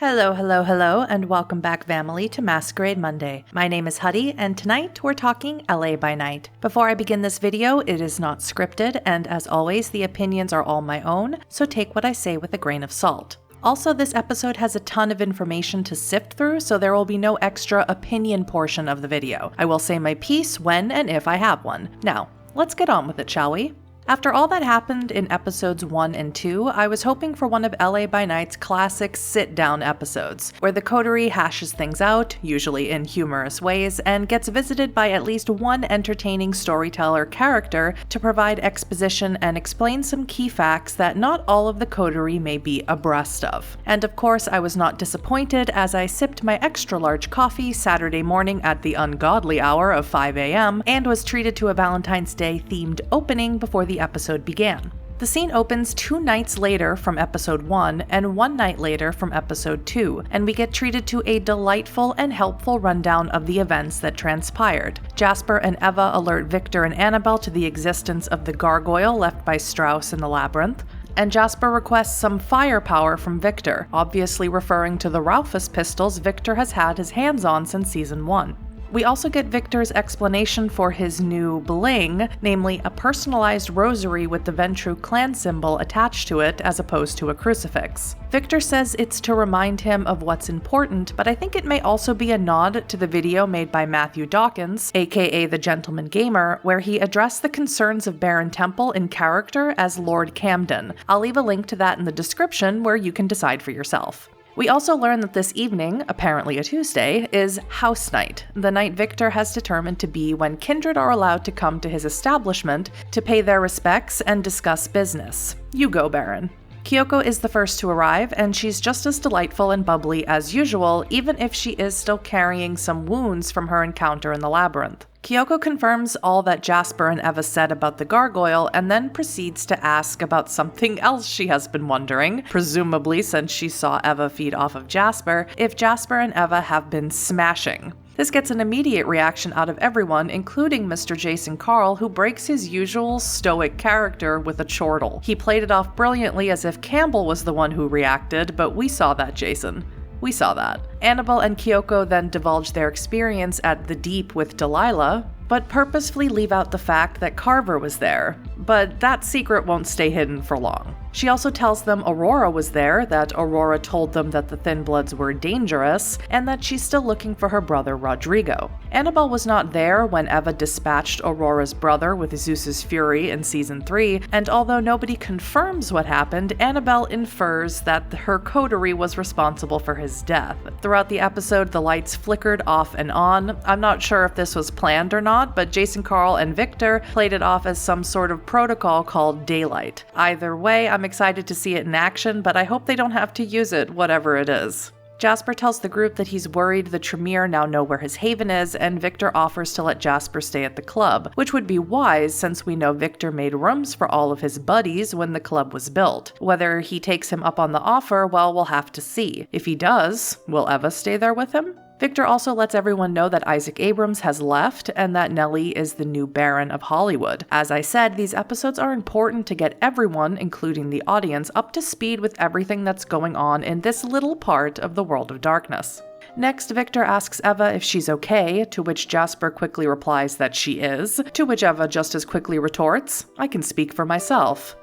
Hello, hello, hello, and welcome back, family, to Masquerade Monday. My name is Huddy, and tonight we're talking LA by Night. Before I begin this video, it is not scripted, and as always, the opinions are all my own, so take what I say with a grain of salt. Also, this episode has a ton of information to sift through, so there will be no extra opinion portion of the video. I will say my piece when and if I have one. Now, let's get on with it, shall we? After all that happened in episodes 1 and 2, I was hoping for one of LA by Night's classic sit-down episodes, where the Coterie hashes things out, usually in humorous ways, and gets visited by at least one entertaining storyteller character to provide exposition and explain some key facts that not all of the Coterie may be abreast of. And of course, I was not disappointed as I sipped my extra-large coffee Saturday morning at the ungodly hour of 5 a.m. and was treated to a Valentine's Day-themed opening before the episode began. The scene opens 2 nights later from episode 1 and 1 night later from episode 2, and we get treated to a delightful and helpful rundown of the events that transpired. Jasper and Eva alert Victor and Annabelle to the existence of the gargoyle left by Strauss in the labyrinth, and Jasper requests some firepower from Victor, obviously referring to the Raufoss pistols Victor has had his hands on since season 1. We also get Victor's explanation for his new bling, namely a personalized rosary with the Ventrue clan symbol attached to it as opposed to a crucifix. Victor says it's to remind him of what's important, but I think it may also be a nod to the video made by Matthew Dawkins, aka the Gentleman Gamer, where he addressed the concerns of Baron Temple in character as Lord Camden. I'll leave a link to that in the description where you can decide for yourself. We also learn that this evening, apparently a Tuesday, is House Night, the night Victor has determined to be when Kindred are allowed to come to his establishment to pay their respects and discuss business. You go, Baron. Kyoko is the first to arrive, and she's just as delightful and bubbly as usual, even if she is still carrying some wounds from her encounter in the labyrinth. Kyoko confirms all that Jasper and Eva said about the gargoyle and then proceeds to ask about something else she has been wondering, presumably since she saw Eva feed off of Jasper, if Jasper and Eva have been smashing. This gets an immediate reaction out of everyone, including Mr. Jason Carl, who breaks his usual stoic character with a chortle. He played it off brilliantly as if Campbell was the one who reacted, but we saw that, Jason. We saw that. Annabelle and Kyoko then divulge their experience at the Deep with Delilah, but purposefully leave out the fact that Carver was there. But that secret won't stay hidden for long. She also tells them Aurora was there, that Aurora told them that the Thin Bloods were dangerous, and that she's still looking for her brother Rodrigo. Annabelle was not there when Eva dispatched Aurora's brother with Zeus's fury in season 3, and although nobody confirms what happened, Annabelle infers that her coterie was responsible for his death. Throughout the episode, the lights flickered off and on. I'm not sure if this was planned or not, but Jason Carl and Victor played it off as some sort of protocol called daylight. Either way, I'm excited to see it in action, but I hope they don't have to use it, whatever it is. Jasper tells the group that he's worried the Tremere now know where his haven is, and Victor offers to let Jasper stay at the club, which would be wise since we know Victor made rooms for all of his buddies when the club was built. Whether he takes him up on the offer, well, we'll have to see. If he does, will Eva stay there with him? Victor also lets everyone know that Isaac Abrams has left and that Nellie is the new Baron of Hollywood. As I said, these episodes are important to get everyone, including the audience, up to speed with everything that's going on in this little part of the world of darkness. Next, Victor asks Eva if she's okay, to which Jasper quickly replies that she is, to which Eva just as quickly retorts, "I can speak for myself."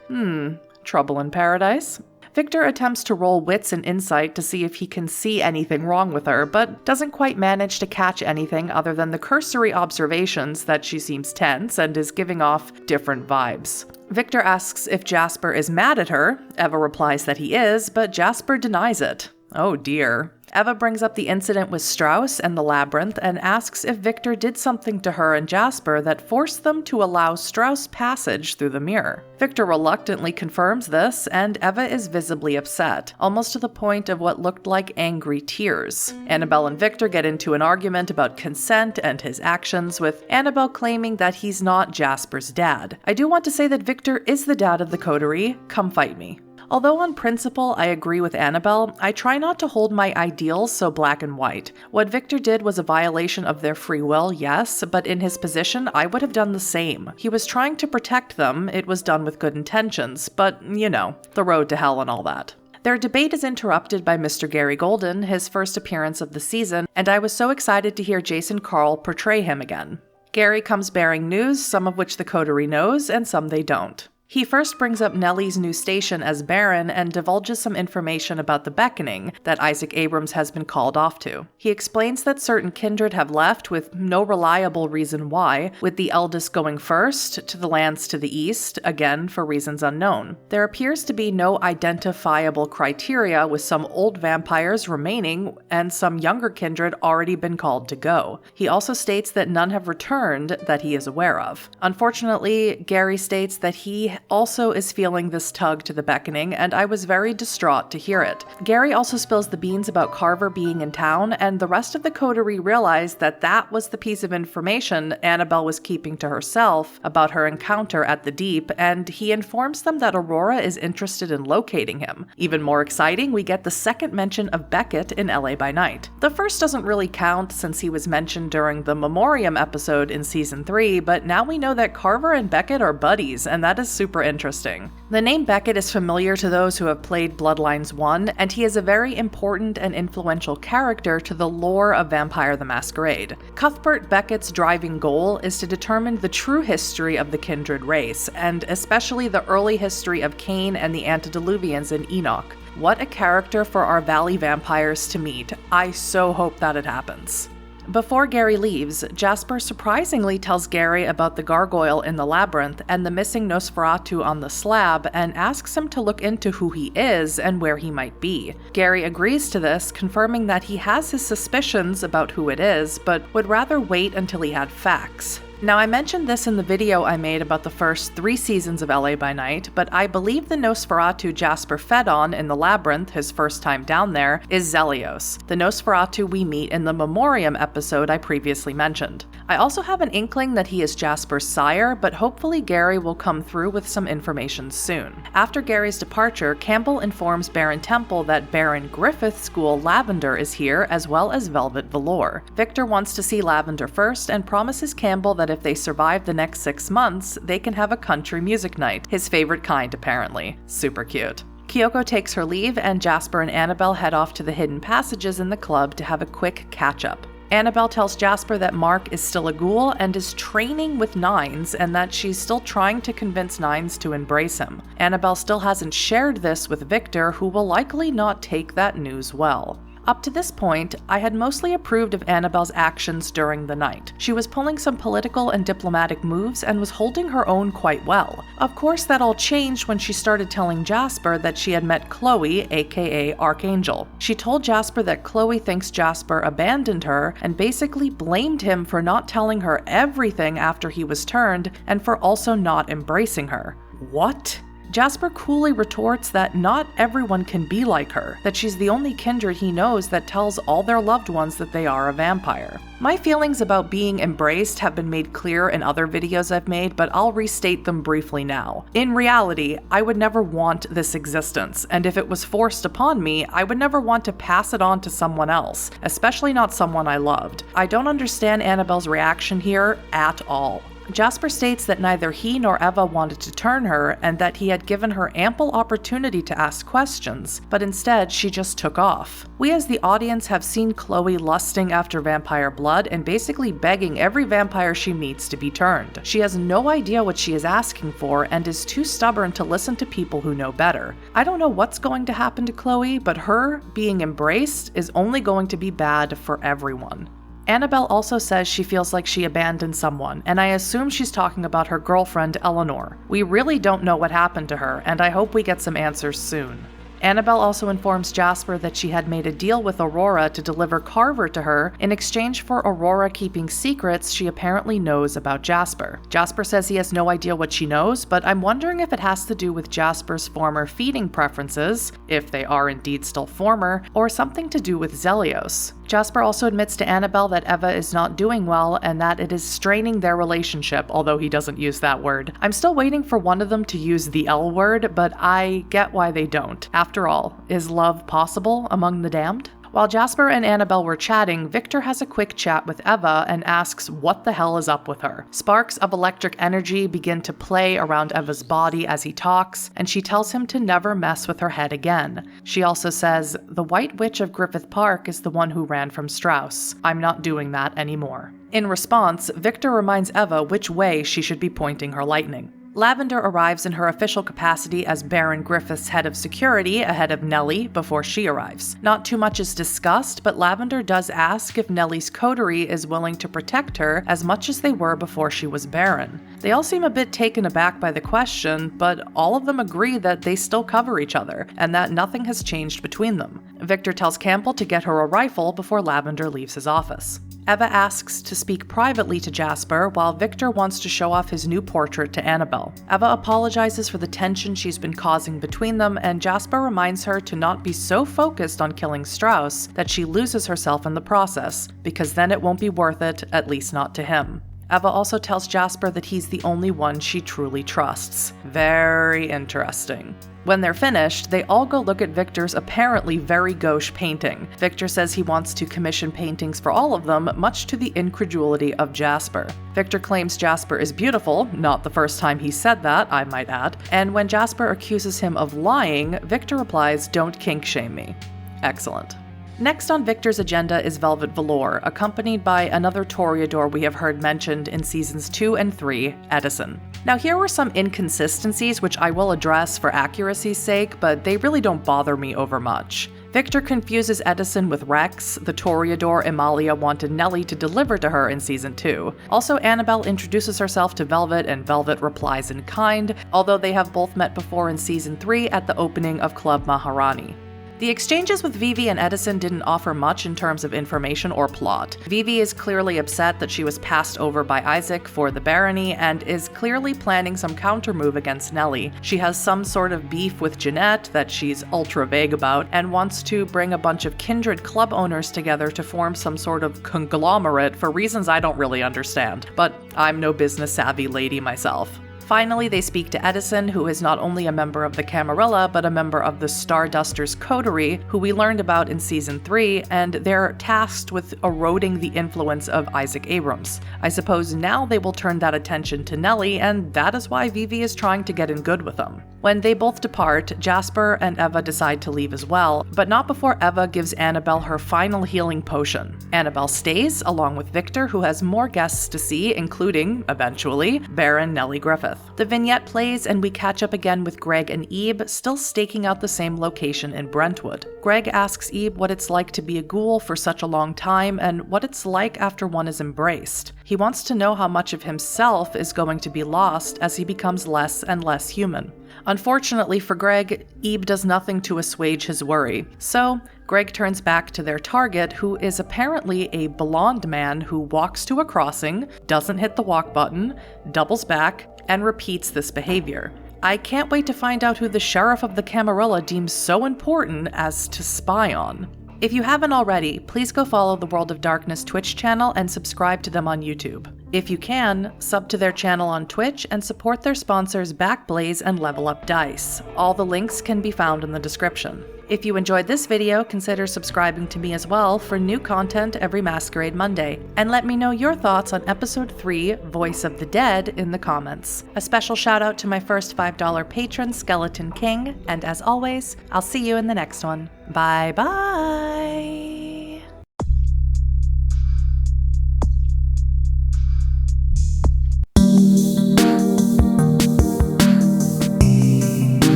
Trouble in paradise? Victor attempts to roll wits and insight to see if he can see anything wrong with her, but doesn't quite manage to catch anything other than the cursory observations that she seems tense and is giving off different vibes. Victor asks if Jasper is mad at her. Eva replies that he is, but Jasper denies it. Oh dear. Eva brings up the incident with Strauss and the labyrinth and asks if Victor did something to her and Jasper that forced them to allow Strauss passage through the mirror. Victor reluctantly confirms this, and Eva is visibly upset, almost to the point of what looked like angry tears. Annabelle and Victor get into an argument about consent and his actions, with Annabelle claiming that he's not Jasper's dad. I do want to say that Victor is the dad of the Coterie. Come fight me. Although on principle I agree with Annabelle, I try not to hold my ideals so black and white. What Victor did was a violation of their free will, yes, but in his position I would have done the same. He was trying to protect them, it was done with good intentions, but, you know, the road to hell and all that. Their debate is interrupted by Mr. Gary Golden, his first appearance of the season, and I was so excited to hear Jason Carl portray him again. Gary comes bearing news, some of which the Coterie knows, and some they don't. He first brings up Nellie's new station as Baron and divulges some information about the Beckoning that Isaac Abrams has been called off to. He explains that certain kindred have left with no reliable reason why, with the eldest going first to the lands to the east, again for reasons unknown. There appears to be no identifiable criteria, with some old vampires remaining and some younger kindred already been called to go. He also states that none have returned that he is aware of. Unfortunately, Gary states that he also is feeling this tug to the Beckoning, and I was very distraught to hear it. Gary also spills the beans about Carver being in town, and the rest of the Coterie realize that that was the piece of information Annabelle was keeping to herself about her encounter at the Deep, and he informs them that Aurora is interested in locating him. Even more exciting, we get the second mention of Beckett in LA by Night. The first doesn't really count since he was mentioned during the Memoriam episode in Season 3, but now we know that Carver and Beckett are buddies, and that is super interesting. The name Beckett is familiar to those who have played Bloodlines 1, and he is a very important and influential character to the lore of Vampire the Masquerade. Cuthbert Beckett's driving goal is to determine the true history of the Kindred race, and especially the early history of Cain and the antediluvians in Enoch. What a character for our Valley vampires to meet. I so hope that it happens. Before Gary leaves, Jasper surprisingly tells Gary about the gargoyle in the labyrinth and the missing Nosferatu on the slab, and asks him to look into who he is and where he might be. Gary agrees to this, confirming that he has his suspicions about who it is, but would rather wait until he had facts. Now, I mentioned this in the video I made about the first 3 seasons of LA by Night, but I believe the Nosferatu Jasper fed on in the labyrinth his first time down there is Zelios, the Nosferatu we meet in the Memoriam episode I previously mentioned. I also have an inkling that he is Jasper's sire, but hopefully Gary will come through with some information soon. After Gary's departure, Campbell informs Baron Temple that Baron Griffith's school Lavender is here, as well as Velvet Velour. Victor wants to see Lavender first and promises Campbell that if they survive the next 6 months, they can have a country music night, his favorite kind apparently. Super cute. Kyoko takes her leave, and Jasper and Annabelle head off to the hidden passages in the club to have a quick catch-up. Annabelle tells Jasper that Mark is still a ghoul and is training with Nines, and that she's still trying to convince Nines to embrace him. Annabelle still hasn't shared this with Victor, who will likely not take that news well. Up to this point, I had mostly approved of Annabelle's actions during the night. She was pulling some political and diplomatic moves and was holding her own quite well. Of course, that all changed when she started telling Jasper that she had met Chloe, aka Archangel. She told Jasper that Chloe thinks Jasper abandoned her and basically blamed him for not telling her everything after he was turned, and for also not embracing her. What? Jasper coolly retorts that not everyone can be like her, that she's the only kindred he knows that tells all their loved ones that they are a vampire. My feelings about being embraced have been made clear in other videos I've made, but I'll restate them briefly now. In reality, I would never want this existence, and if it was forced upon me, I would never want to pass it on to someone else, especially not someone I loved. I don't understand Annabelle's reaction here at all. Jasper states that neither he nor Eva wanted to turn her, and that he had given her ample opportunity to ask questions, but instead she just took off. We as the audience have seen Chloe lusting after vampire blood and basically begging every vampire she meets to be turned. She has no idea what she is asking for and is too stubborn to listen to people who know better. I don't know what's going to happen to Chloe, but her being embraced is only going to be bad for everyone. Annabelle also says she feels like she abandoned someone, and I assume she's talking about her girlfriend Eleanor. We really don't know what happened to her, and I hope we get some answers soon. Annabelle also informs Jasper that she had made a deal with Aurora to deliver Carver to her in exchange for Aurora keeping secrets she apparently knows about Jasper. Jasper says he has no idea what she knows, but I'm wondering if it has to do with Jasper's former feeding preferences, if they are indeed still former, or something to do with Zelios. Jasper also admits to Annabelle that Eva is not doing well and that it is straining their relationship, although he doesn't use that word. I'm still waiting for one of them to use the L word, but I get why they don't. After all, is love possible among the damned? While Jasper and Annabelle were chatting, Victor has a quick chat with Eva and asks what the hell is up with her. Sparks of electric energy begin to play around Eva's body as he talks, and she tells him to never mess with her head again. She also says, "The White Witch of Griffith Park is the one who ran from Strauss. I'm not doing that anymore." In response, Victor reminds Eva which way she should be pointing her lightning. Lavender arrives in her official capacity as Baron Griffith's head of security ahead of Nellie before she arrives. Not too much is discussed, but Lavender does ask if Nellie's coterie is willing to protect her as much as they were before she was Baron. They all seem a bit taken aback by the question, but all of them agree that they still cover each other, and that nothing has changed between them. Victor tells Campbell to get her a rifle before Lavender leaves his office. Eva asks to speak privately to Jasper, while Victor wants to show off his new portrait to Annabelle. Eva apologizes for the tension she's been causing between them, and Jasper reminds her to not be so focused on killing Strauss that she loses herself in the process, because then it won't be worth it, at least not to him. Eva also tells Jasper that he's the only one she truly trusts. Very interesting. When they're finished, they all go look at Victor's apparently very gauche painting. Victor says he wants to commission paintings for all of them, much to the incredulity of Jasper. Victor claims Jasper is beautiful, not the first time he said that, I might add, and when Jasper accuses him of lying, Victor replies, "Don't kink shame me." Excellent. Next on Victor's agenda is Velvet Velour, accompanied by another Toreador we have heard mentioned in seasons 2 and 3, Edison. Now here were some inconsistencies which I will address for accuracy's sake, but they really don't bother me over much. Victor confuses Edison with Rex, the Toreador Amalia wanted Nellie to deliver to her in season 2. Also, Annabelle introduces herself to Velvet and Velvet replies in kind, although they have both met before in season 3 at the opening of Club Maharani. The exchanges with Vivi and Edison didn't offer much in terms of information or plot. Vivi is clearly upset that she was passed over by Isaac for the barony and is clearly planning some countermove against Nellie. She has some sort of beef with Jeanette that she's ultra vague about and wants to bring a bunch of Kindred club owners together to form some sort of conglomerate for reasons I don't really understand, but I'm no business savvy lady myself. Finally, they speak to Edison, who is not only a member of the Camarilla, but a member of the Stardusters Coterie, who we learned about in Season 3, and they're tasked with eroding the influence of Isaac Abrams. I suppose now they will turn that attention to Nellie, and that is why Vivi is trying to get in good with them. When they both depart, Jasper and Eva decide to leave as well, but not before Eva gives Annabelle her final healing potion. Annabelle stays, along with Victor, who has more guests to see, including, eventually, Baron Nellie Griffith. The vignette plays and we catch up again with Greg and Ebe, still staking out the same location in Brentwood. Greg asks Ebe what it's like to be a ghoul for such a long time and what it's like after one is embraced. He wants to know how much of himself is going to be lost as he becomes less and less human. Unfortunately for Greg, Ebe does nothing to assuage his worry, so Greg turns back to their target, who is apparently a blonde man who walks to a crossing, doesn't hit the walk button, doubles back, and repeats this behavior. I can't wait to find out who the sheriff of the Camarilla deems so important as to spy on. If you haven't already, please go follow the World of Darkness Twitch channel and subscribe to them on YouTube. If you can, sub to their channel on Twitch and support their sponsors Backblaze and Level Up Dice. All the links can be found in the description. If you enjoyed this video, consider subscribing to me as well for new content every Masquerade Monday, and let me know your thoughts on Episode 3, Voice of the Dead, in the comments. A special shout out to my first $5 patron, Skeleton King, and as always, I'll see you in the next one. Bye bye!